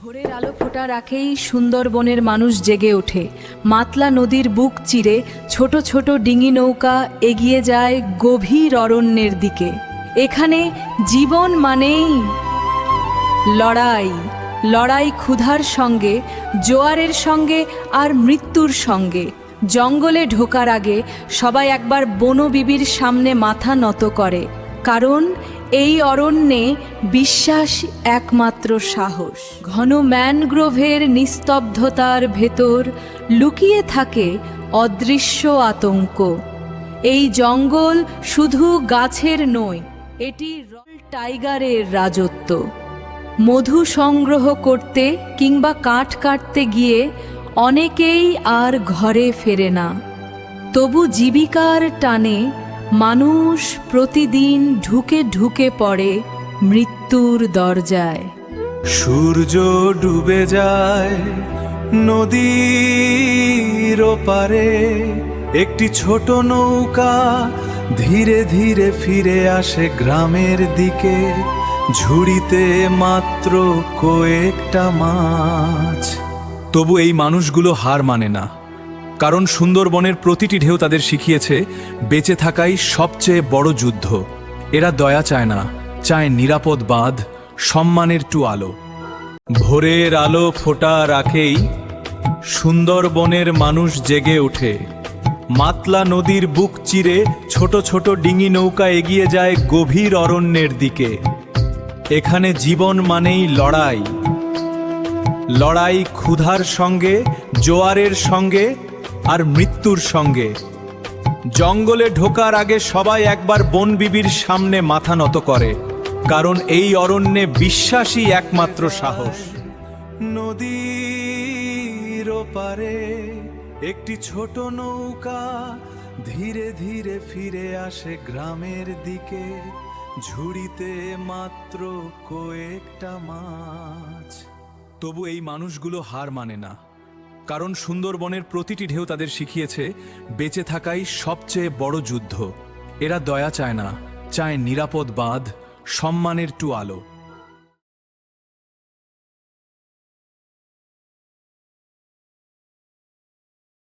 ভোরের আলো ফোটার আগেই সুন্দরবনের মানুষ জেগে ওঠে। মাতলা নদীর বুক চিরে ছোট ছোট ডিঙি নৌকা এগিয়ে যায় গভীর অরণ্যের দিকে। এখানে জীবন মানেই লড়াই, লড়াই ক্ষুধার সঙ্গে, জোয়ারের সঙ্গে আর মৃত্যুর সঙ্গে। জঙ্গলে ঢোকার আগে সবাই একবার বনবিবির সামনে মাথা নত করে, কারণ এই অরণ্যে বিশ্বাস একমাত্র সাহস। ঘন ম্যানগ্রোভের নিস্তব্ধতার ভেতর লুকিয়ে থাকে অদৃশ্য আতঙ্ক। এই জঙ্গল শুধু গাছের নয়, এটি রয়্যাল টাইগারের রাজত্ব। মধু সংগ্রহ করতে কিংবা কাঠ কাটতে গিয়ে অনেকেই আর ঘরে ফেরে না। তবু জীবিকার টানে মানুষ প্রতিদিন ঢুকে ঢুকে পড়ে মৃত্যুর দরজায়। সূর্য ডুবে যায় নদীর ওপারে, একটি ছোট নৌকা ধীরে ধীরে ফিরে আসে গ্রামের দিকে। ঝুড়িতে মাত্র কয়েকটা মাছ। তবু এই মানুষগুলো হার মানে না, কারণ সুন্দরবনের প্রতিটি ঢেউ তাদের শিখিয়েছে বেঁচে থাকাই সবচেয়ে বড় যুদ্ধ। এরা দয়া চায় না, চায় নিরাপদ বাঁধ, সম্মানের টু আলো। ভোরের আলো ফোটার আগেই সুন্দরবনের মানুষ জেগে ওঠে। মাতলা নদীর বুক চিরে ছোট ছোট ডিঙি নৌকা এগিয়ে যায় গভীর অরণ্যের দিকে। এখানে জীবন মানেই লড়াই, লড়াই ক্ষুধার সঙ্গে, জোয়ারের সঙ্গে আর মৃত্যুর সঙ্গে। জঙ্গলে ঢোকার আগে সবাই একবার বনবিবির সামনে মাথা নত করে, কারণ এই অরণ্যে বিশ্বাসই একমাত্র সাহস। নদীর ওপারে একটি ছোট নৌকা ধীরে ধীরে ফিরে আসে গ্রামের দিকে। ঝুড়িতে মাত্র কয়েকটা মাছ। তবু এই মানুষগুলো হার মানে না, কারণ সুন্দরবনের প্রতিটি ঢেউ তাদের শিখিয়েছে বেঁচে থাকাই সবচেয়ে বড় যুদ্ধ। এরা দয়া চায় না, চায় নিরাপদ বাঁধ, সম্মানের টু আলো।